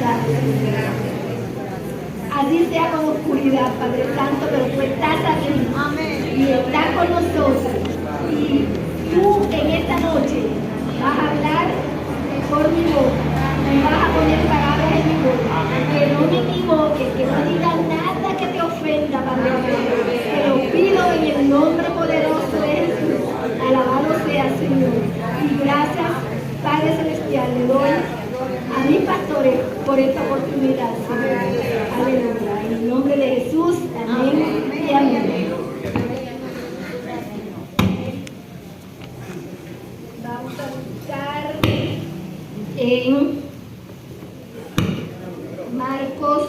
dado, Señor. Así sea con oscuridad, Padre Santo, pero tú estás aquí y estás con nosotros. Y tú en esta noche vas a hablar por mi boca y vas a poner palabras en mi boca. Que no me equivoque, que no diga nada que te ofenda, Padre mío. Te lo pido en el nombre poderoso de Jesús. Alabado sea, Señor. Y gracias, Padre Celestial, le doy a mis pastores por esta oportunidad, Señor. Aleluya. En el nombre de Jesús, amén y amén. Vamos a buscar en Marcos.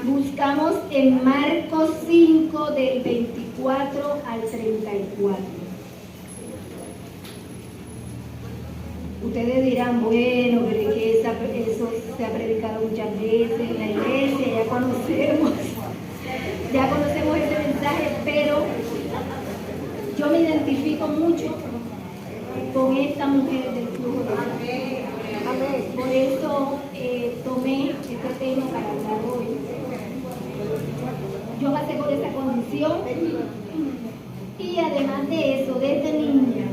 Buscamos en Marcos 5 del 24 al 34. Ustedes dirán, bueno, pero es que eso se ha predicado muchas veces en la iglesia, ya conocemos ese mensaje, pero yo me identifico mucho con esta mujer del flujo de sangre. Por eso tomé este tema para hablar hoy. Yo pasé por esa condición y además de eso, desde niña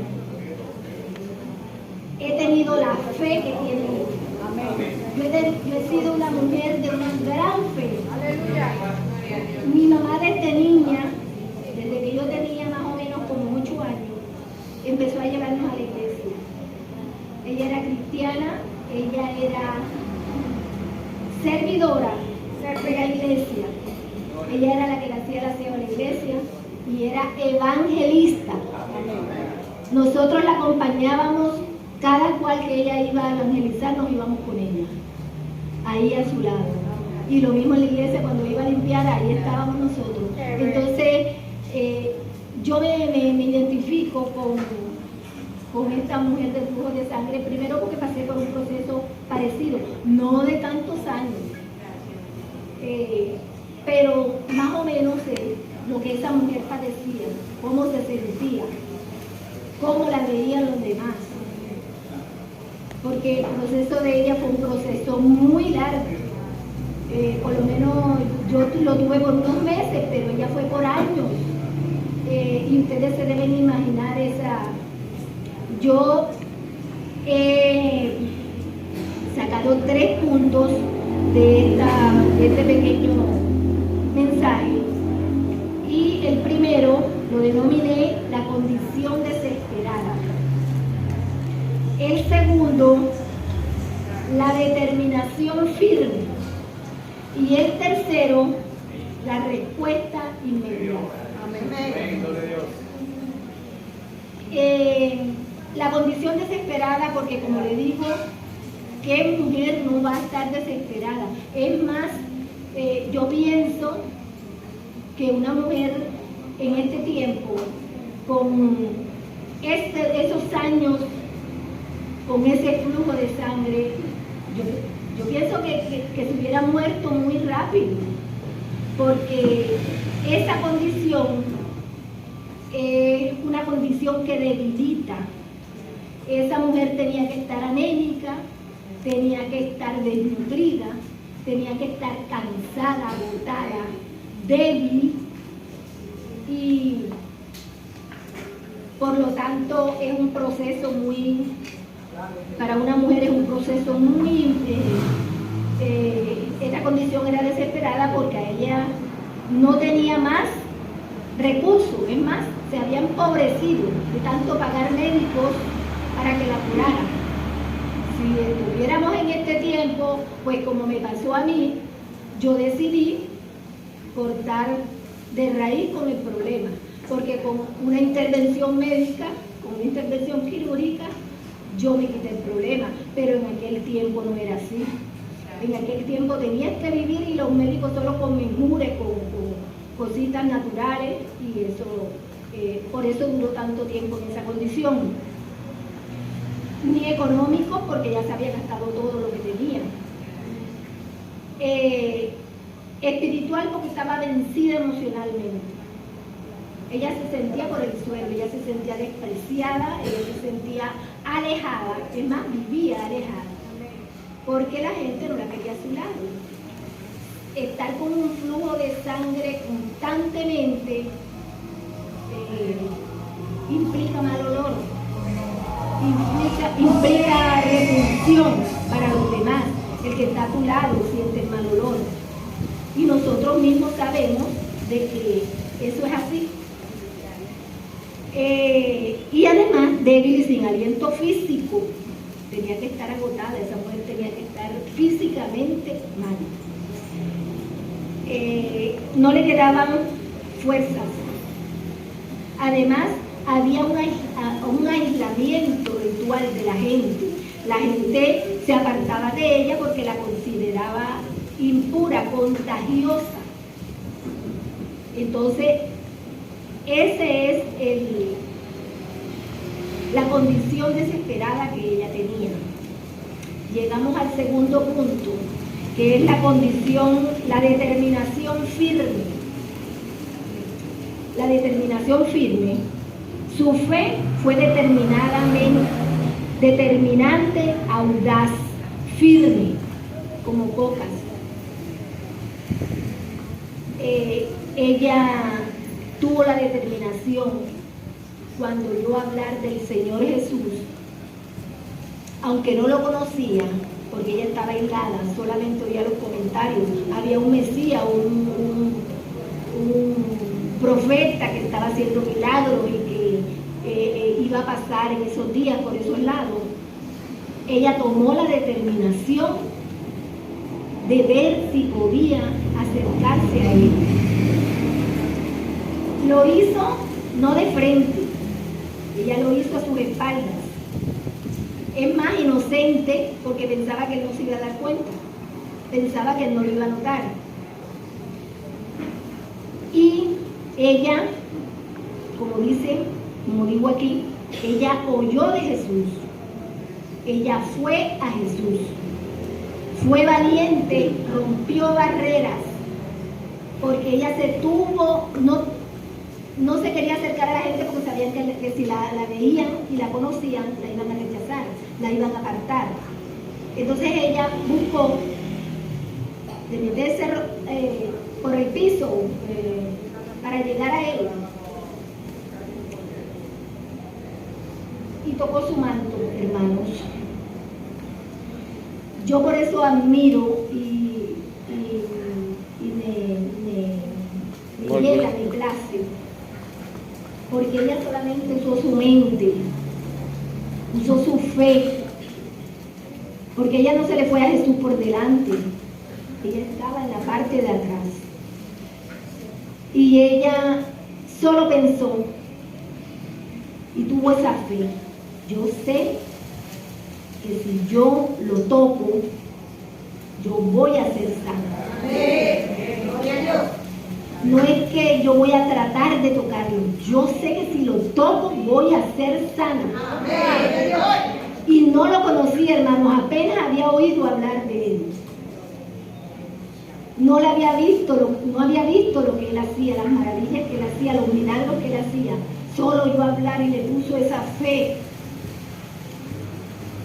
he tenido la fe que tiene ella. Yo he sido una mujer de una gran fe. Mi mamá desde niña, desde que yo tenía más o menos como 8 años, empezó a llevarnos a la iglesia. Ella era cristiana, ella era servidora de la iglesia. Ella era la que le hacía el aseo a la iglesia y era evangelista. Nosotros la acompañábamos, cada cual que ella iba a evangelizar, nos íbamos con ella, ahí a su lado. Y lo mismo en la iglesia, cuando iba a limpiar, ahí estábamos nosotros. Entonces, yo me identifico con esta mujer del flujo de sangre, primero porque pasé por un proceso parecido, no de tantos años, pero más o menos sé lo que esa mujer padecía, cómo se sentía, cómo la veían los demás, porque el proceso de ella fue un proceso muy largo. Por lo menos yo lo tuve por unos meses, pero ella fue por años, y ustedes se deben imaginar esa. Yo he sacado 3 puntos de este pequeño mensaje, y el primero lo denominé la condición desesperada. El segundo, la determinación firme. Y el tercero, la respuesta inmediata. Amén. La condición desesperada, porque como le digo, ¿qué mujer no va a estar desesperada? Es más, yo pienso que una mujer en este tiempo, con esos años, con ese flujo de sangre, yo pienso que se hubiera muerto muy rápido, porque esa condición es una condición que debilita. Esa mujer tenía que estar anémica, tenía que estar desnutrida, tenía que estar cansada, agotada, débil, y por lo tanto es un proceso para una mujer es un proceso muy, esta condición era desesperada porque a ella no tenía más recursos, es más, se había empobrecido de tanto pagar médicos para que la curaran. Si estuviéramos en este tiempo, pues como me pasó a mí, yo decidí cortar de raíz con el problema, porque con una intervención médica, con una intervención quirúrgica, yo me quité el problema, pero en aquel tiempo no era así. En aquel tiempo tenías que vivir y los médicos solo con menjures, con cositas naturales, y eso, por eso duró tanto tiempo en esa condición. Ni económico, porque ya se había gastado todo lo que tenía. Espiritual, porque estaba vencida emocionalmente. Ella se sentía por el suelo, ella se sentía despreciada, ella se sentía alejada, es más, vivía alejada, porque la gente no la quería a su lado. Estar con un flujo de sangre constantemente implica mal olor, implica repulsión para los demás. El que está a tu lado siente el mal olor. Y nosotros mismos sabemos de que eso es así. Y además, débil y sin aliento físico. Tenía que estar agotada, esa mujer tenía que estar físicamente mal. No le quedaban fuerzas. Además, había un aislamiento ritual de la gente. La gente se apartaba de ella porque la consideraba impura, contagiosa. Entonces, ese es la condición desesperada que ella tenía. Llegamos al segundo punto, que es la condición, la determinación firme. La determinación firme. Su fe fue determinante, audaz, firme, como pocas. Ella tuvo la determinación cuando oyó hablar del Señor Jesús, aunque no lo conocía, porque ella estaba aislada, solamente oía los comentarios. Había un Mesías, un profeta que estaba haciendo milagros y que iba a pasar en esos días por esos lados. Ella tomó la determinación de ver si podía acercarse a él. Lo hizo no de frente, ella lo hizo a sus espaldas. Es más inocente porque pensaba que él no se iba a dar cuenta, pensaba que él no lo iba a notar. Y ella, como digo aquí, ella oyó de Jesús, ella fue a Jesús, fue valiente, rompió barreras, porque ella no se quería acercar a la gente porque sabían que si la veían y la conocían, la iban a rechazar, la iban a apartar. Entonces ella buscó de meterse por el piso para llegar a él. Y tocó su manto, hermanos. Yo por eso admiro y me llega a mi clase, porque ella solamente usó su mente, usó su fe, porque ella no se le fue a Jesús por delante, ella estaba en la parte de atrás. Y ella solo pensó y tuvo esa fe. Yo sé que si yo lo toco, yo voy a ser sana. No es que yo voy a tratar de tocarlo, yo sé que si lo toco voy a ser sana. Y no lo conocía, hermanos, apenas había oído hablar de él. No había visto lo que él hacía, las maravillas que él hacía, los milagros que él hacía. Solo oyó hablar y le puso esa fe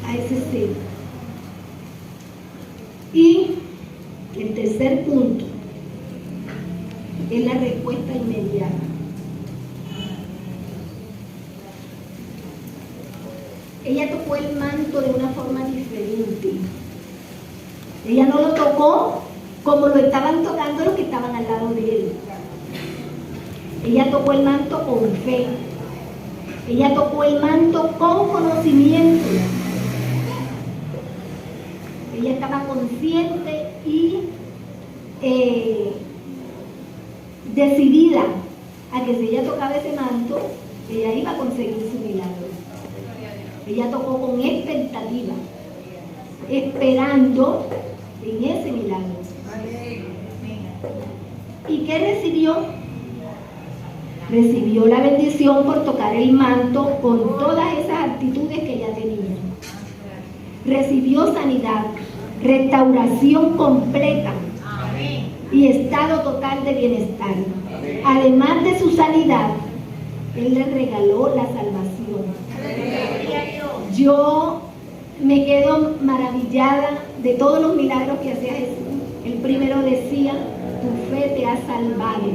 a ese ser. Y el tercer punto es la respuesta inmediata. Ella tocó el manto de una forma diferente. Ella no lo tocó como lo estaban tocando los que estaban al lado de él. Ella tocó el manto con fe. Ella tocó el manto con conocimiento. Ella estaba consciente y decidida a que si ella tocaba ese manto, ella iba a conseguir su milagro. Ella tocó con expectativa, esperando en ese milagro. ¿Y qué recibió? Recibió la bendición por tocar el manto con todas esas actitudes que ella tenía. Recibió sanidad, restauración completa y estado total de bienestar. Además de su sanidad, Él le regaló la salvación. Yo me quedo maravillada de todos los milagros que hacía Jesús. El primero decía, tu fe te ha salvado.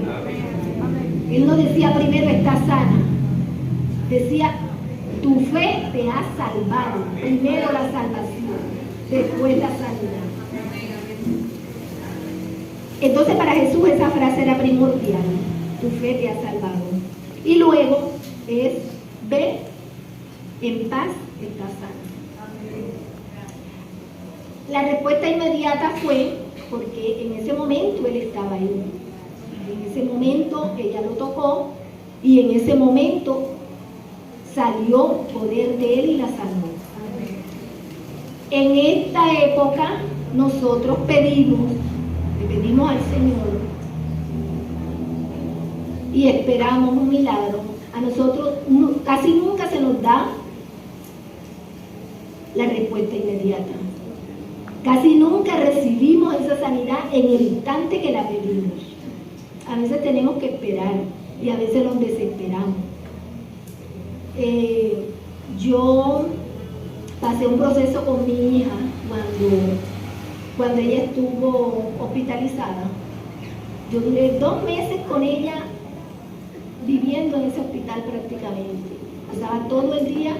Él no decía primero, está sana. Decía, tu fe te ha salvado. Primero la salvación, después la sanidad. Entonces para Jesús esa frase era primordial. Tu fe te ha salvado. Y luego es, ve, en paz estás sana. La respuesta inmediata fue porque en ese momento él estaba ahí. En ese momento ella lo tocó y en ese momento salió poder de él y la sanó. En esta época nosotros le pedimos al Señor y esperamos un milagro. A nosotros casi nunca se nos da la respuesta inmediata. Casi nunca recibimos esa sanidad en el instante que la pedimos. A veces tenemos que esperar y a veces nos desesperamos. Yo pasé un proceso con mi hija cuando ella estuvo hospitalizada. Yo duré 2 meses con ella viviendo en ese hospital prácticamente. Pasaba todo el día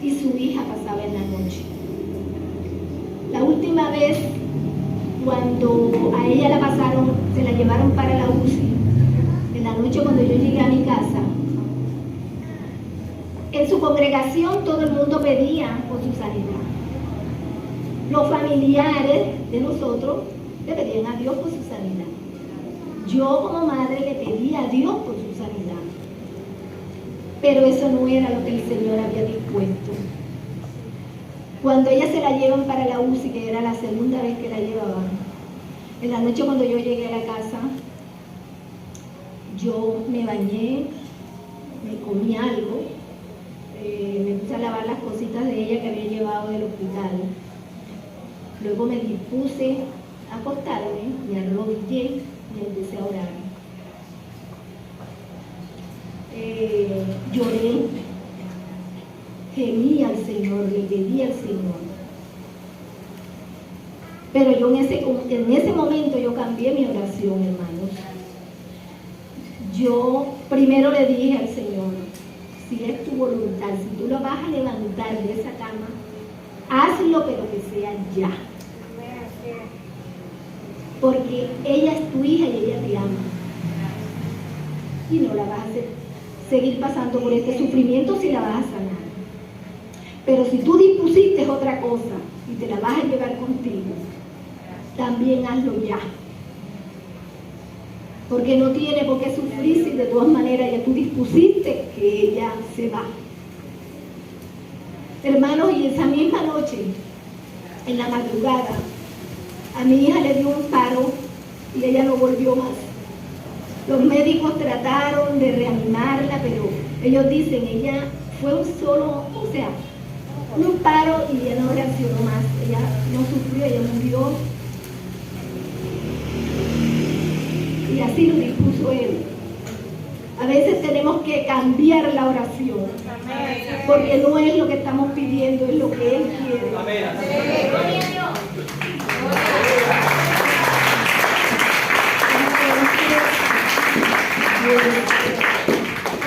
y su hija pasaba en la noche. La última vez, cuando a ella la pasaron, se la llevaron para la UCI, en la noche cuando yo llegué a mi casa, en su congregación todo el mundo pedía por su sanidad. Los familiares de nosotros le pedían a Dios por su sanidad. Yo como madre le pedía a Dios por su sanidad. Pero eso no era lo que el Señor había dispuesto. Cuando ella se la llevan para la UCI, que era la segunda vez que la llevaban, en la noche cuando yo llegué a la casa, yo me bañé, me comí algo, me puse a lavar las cositas de ella que había llevado del hospital. Luego me dispuse a acostarme, me arrodillé y empecé a orar. Lloré, gemí al Señor, le pedí al Señor. Pero yo en ese momento yo cambié mi oración, hermanos. Yo primero le dije al Señor, si es tu voluntad, si tú lo vas a levantar de esa cama, hazlo, pero que sea ya. Porque ella es tu hija y ella te ama. Y no la vas a hacer seguir pasando por este sufrimiento si la vas a sanar. Pero si tú dispusiste otra cosa y te la vas a llevar contigo, también hazlo ya. Porque no tiene por qué sufrir si de todas maneras ya tú dispusiste que ella se va. Hermanos, y esa misma noche, en la madrugada, a mi hija le dio un paro y ella no volvió más. Los médicos trataron de reanimarla, pero ellos dicen, ella fue un paro y ella no reaccionó más. Ella no sufrió, ella murió. Y así lo dispuso él. A veces tenemos que cambiar la oración, porque no es lo que estamos pidiendo, es lo que él quiere. Amén.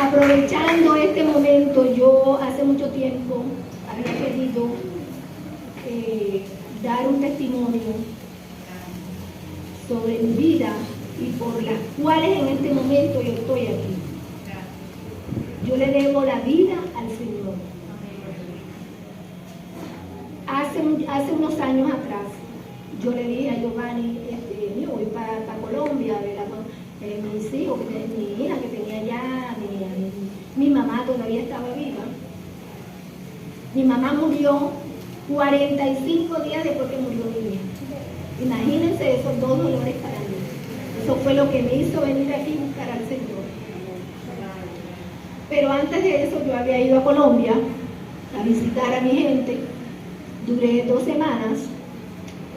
Aprovechando este momento, yo hace mucho tiempo había querido dar un testimonio sobre mi vida y por las cuales en este momento yo estoy aquí. Yo le debo la vida al Señor. Hace unos años atrás, yo le dije a Giovanni, yo voy para Colombia a ver a mis hijos, mi hija que tenía ya, mi mamá todavía estaba viva. Mi mamá murió 45 días después que murió mi hija. Imagínense esos 2 dolores para mí. Eso fue lo que me hizo venir aquí y buscar al Señor. Pero antes de eso yo había ido a Colombia a visitar a mi gente. Duré 2 semanas.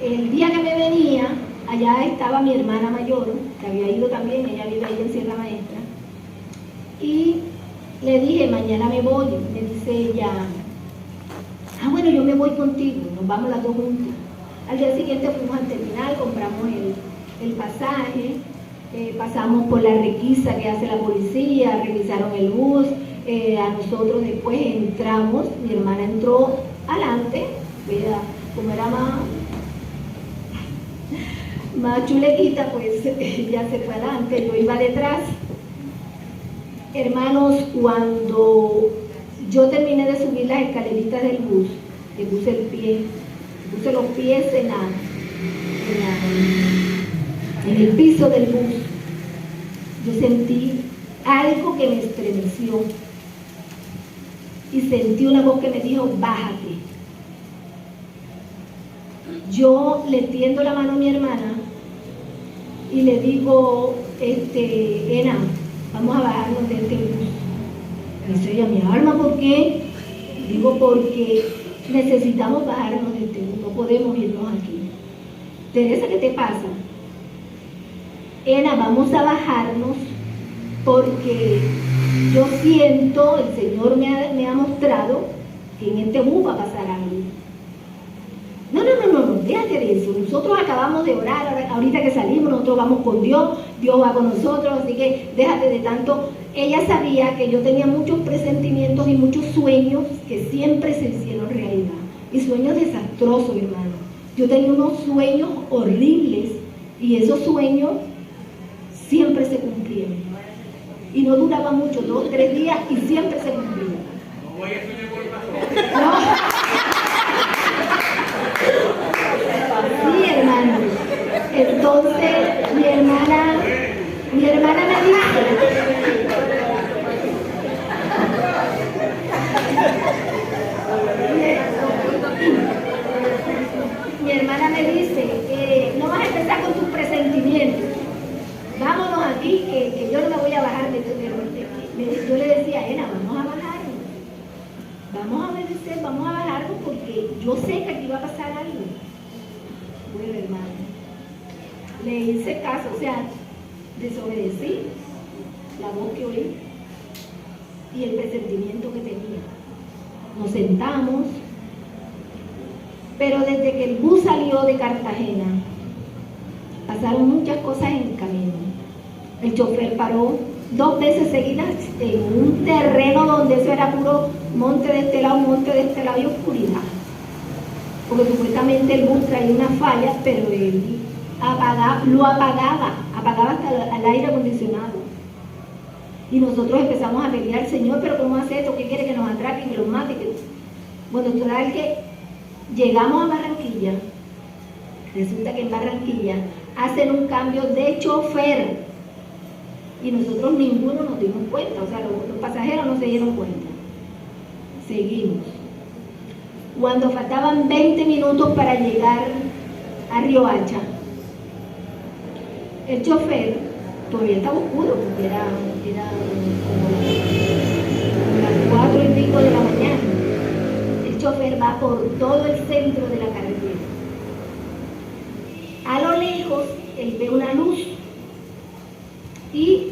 El día que me venía, allá estaba mi hermana mayor, que había ido también, ella vive ahí en Sierra Maestra. Y Le dije, mañana me voy. Me dice ella, bueno, yo me voy contigo, nos vamos las dos juntas. Al día siguiente fuimos al terminal, compramos el pasaje, pasamos por la requisa que hace la policía, revisaron el bus, a nosotros después entramos, mi hermana entró adelante, ¿verdad? Como era más chulequita, pues ella se fue adelante, yo iba detrás. Hermanos, cuando yo terminé de subir las escaleritas del bus, le puse los pies en el piso del bus, yo sentí algo que me estremeció y sentí una voz que me dijo, bájate. Yo le tiendo la mano a mi hermana y le digo, Ena, vamos a bajarnos de este bus. Dice ella, mi alma, ¿por qué? Digo, porque necesitamos bajarnos de este bus, no podemos irnos aquí. Teresa, ¿qué te pasa? Ena, vamos a bajarnos porque yo siento, el Señor me ha mostrado que en este bus va a pasar algo. No, déjate de eso. Nosotros acabamos de orar, ahorita que salimos, nosotros vamos con Dios, Dios va con nosotros, así que déjate de tanto. Ella sabía que yo tenía muchos presentimientos y muchos sueños que siempre se hicieron realidad. Y sueños desastrosos, hermano. Yo tenía unos sueños horribles y esos sueños siempre se cumplían. Y no duraba mucho, 2 o 3 días y siempre se cumplían. No voy a soñar por el pastor. No. Sí, hermano. Entonces, mi hermana me dice, no vas a empezar con tus presentimientos. Vámonos aquí, que yo no me voy a bajar de tu terror. Yo le decía, vamos a bajarnos. Vamos a obedecer, vamos a bajarnos porque yo sé que aquí va a pasar algo. Bueno, hermano, le hice caso, o sea, desobedecí la voz que oí y el presentimiento que tenía. Nos sentamos, pero desde que el bus salió de Cartagena, pasaron muchas cosas en el camino. El chofer paró 2 veces seguidas en un terreno donde eso era puro monte de este lado y oscuridad. Porque supuestamente el bus traía una falla, pero él lo apagaba hasta el aire acondicionado. Y nosotros empezamos a pelear, Señor, pero ¿cómo hace esto? ¿Qué quiere? Que nos atraque, que los mate. Bueno, total que llegamos a Barranquilla. Resulta que en Barranquilla hacen un cambio de chofer y nosotros ninguno nos dimos cuenta, o sea, los pasajeros no se dieron cuenta. Seguimos. Cuando faltaban 20 minutos para llegar a Riohacha, el chofer, todavía estaba oscuro porque era como las 4 y pico de la mañana, el chofer va por todo el centro de la carretera. A lo lejos, él ve una luz y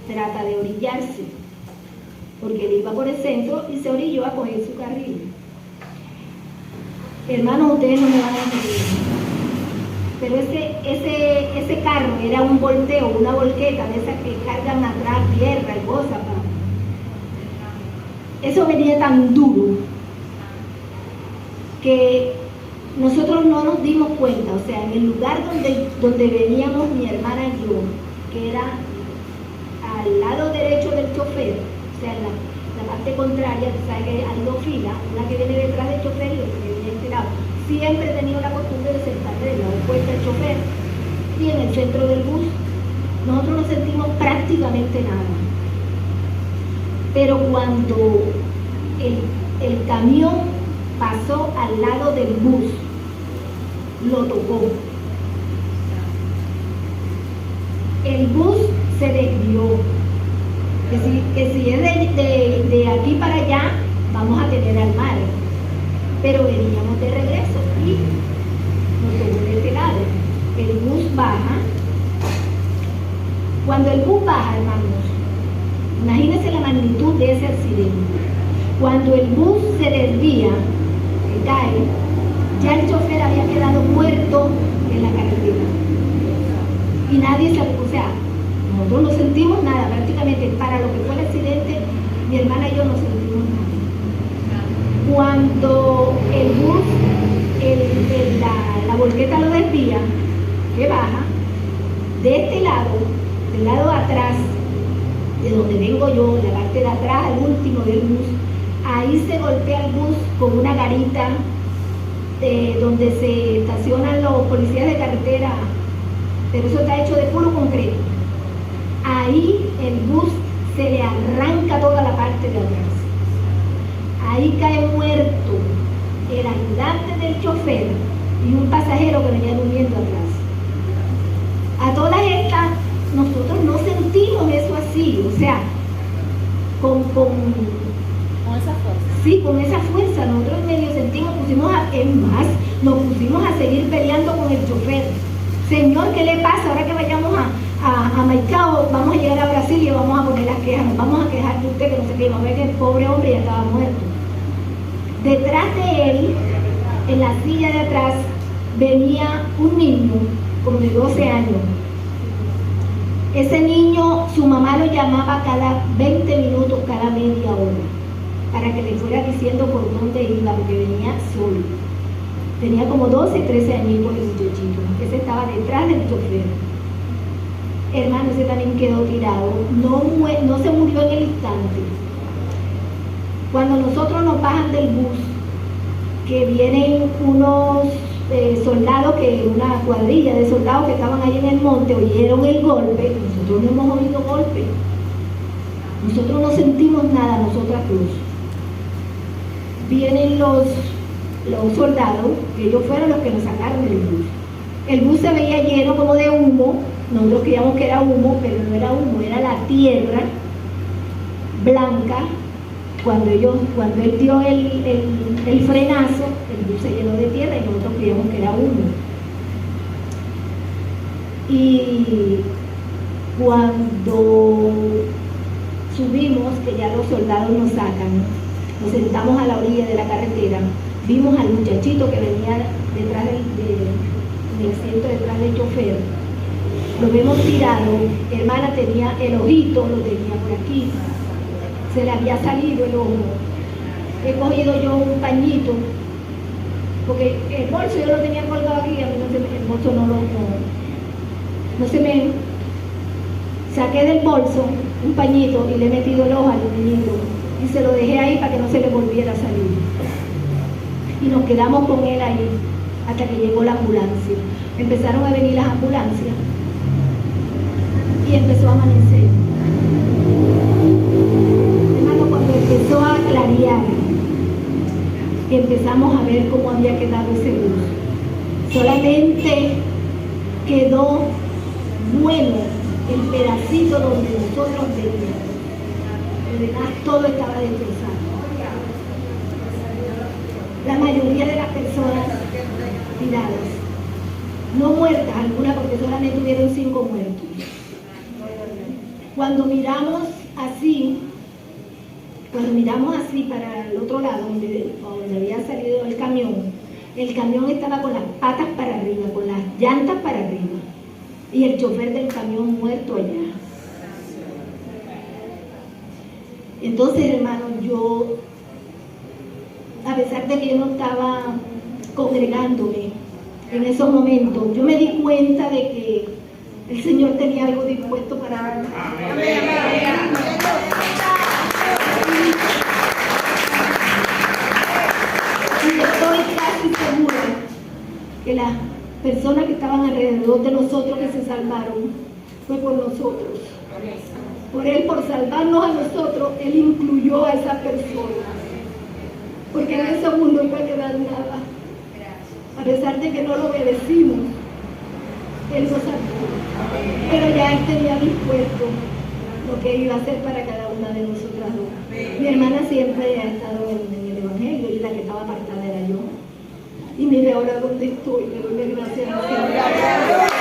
trata de orillarse, porque él iba por el centro y se orilló a coger su carril. Hermanos, ustedes no me van a entender, pero ese carro era un volteo, una volqueta de esas que cargan atrás tierra y cosas. Eso venía tan duro que nosotros no nos dimos cuenta, o sea, en el lugar donde veníamos mi hermana y yo, que era al lado derecho del chofer, o sea, la parte contraria, tú sabes que hay 2 filas, una que viene detrás del chofer y otra que viene de este lado. Siempre he tenido la costumbre de sentarme del lado opuesto al chofer. Y en el centro del bus, nosotros no sentimos prácticamente nada. Pero cuando el camión pasó al lado del bus, lo tocó. El bus se desvió. Que si es de aquí para allá, vamos a tener al mar. Pero veníamos de regreso y nos tocó de este lado. El bus baja. Cuando el bus baja, hermanos, Imagínense la magnitud de ese accidente. Cuando el bus se desvía, se cae, ya el chofer había quedado muerto en la carretera. Y nadie se... O sea, nosotros no sentimos nada, prácticamente para lo que fue el accidente, mi hermana y yo no sentimos nada. Cuando el bus, la volqueta lo desvía, que baja, de este lado, del lado de atrás, de donde vengo yo, la parte de atrás, al último del bus, ahí se golpea el bus con una garita donde se estacionan los policías de carretera, pero eso está hecho de puro concreto. Ahí el bus se le arranca toda la parte de atrás. Ahí cae muerto el ayudante del chofer y un pasajero que venía durmiendo atrás. A todas estas, nosotros no sentimos eso así, o sea, con esa fuerza. Sí, con esa fuerza. Nosotros medio sentimos, nos pusimos a seguir peleando con el chofer. Señor, ¿qué le pasa? Ahora que vayamos a Maicao, vamos a llegar a Brasil y vamos a poner las quejas, nos vamos a quejar de usted, que no sé qué, vamos a ver que el pobre hombre ya estaba muerto. Detrás de él, en la silla de atrás, venía un niño como de 12 años. Ese niño, su mamá lo llamaba cada 20 minutos, cada media hora, para que le fuera diciendo por dónde iba, porque venía solo. Tenía como 12, 13 añitos el muchachito. Ese estaba detrás del chofer. Hermano, ese también quedó tirado. No se murió en el instante. Cuando nosotros nos bajan del bus, que vienen unos soldados, una cuadrilla de soldados que estaban ahí en el monte, oyeron el golpe. Nosotros no hemos oído golpe. Nosotros no sentimos nada, nosotras dos. Vienen los soldados, que ellos fueron los que nos sacaron del bus. El bus se veía lleno como de humo. Nosotros creíamos que era humo, pero no era humo, era la tierra blanca. Cuando él dio el frenazo, el bus se llenó de tierra y nosotros creíamos que era humo. Y cuando subimos, que ya los soldados nos sacan, nos sentamos a la orilla de la carretera, vimos al muchachito que venía detrás del asiento detrás del chofer. Lo vemos tirado. Hermana, tenía el ojito, lo tenía por aquí. Se le había salido el ojo. He cogido yo un pañito, porque el bolso yo lo tenía colgado aquí, a mí el bolso no se me... Saqué del bolso un pañito y le he metido el ojo al niñito y se lo dejé ahí para que no se le volviera a salir. Y nos quedamos con él ahí hasta que llegó la ambulancia. Empezaron a venir las ambulancias y empezó a amanecer. Hermano, cuando empezó a clarear, empezamos a ver cómo había quedado ese bus. Solamente quedó bueno el pedacito donde nosotros veníamos. Lo demás todo estaba destrozado. La mayoría de las personas tiradas, no muertas algunas, porque solamente hubieron 5 muertos. Cuando miramos así para el otro lado, donde había salido el camión estaba con las patas para arriba, con las llantas para arriba, y el chofer del camión muerto allá. Entonces, hermano, yo, a pesar de que yo no estaba congregándome en esos momentos, yo me di cuenta de que el Señor tenía algo dispuesto para darme. Y estoy casi segura que las personas que estaban alrededor de nosotros que se salvaron fue por nosotros. Por Él, por salvarnos a nosotros, Él incluyó a esa persona. Porque en ese mundo no iba a quedar nada. A pesar de que no lo merecimos, Él nos salvó. Pero ya Él tenía dispuesto lo que iba a hacer para cada una de nosotras dos. Mi hermana siempre ha estado en el Evangelio y la que estaba apartada era yo. Y mire ahora dónde estoy, le doy gracias a Dios.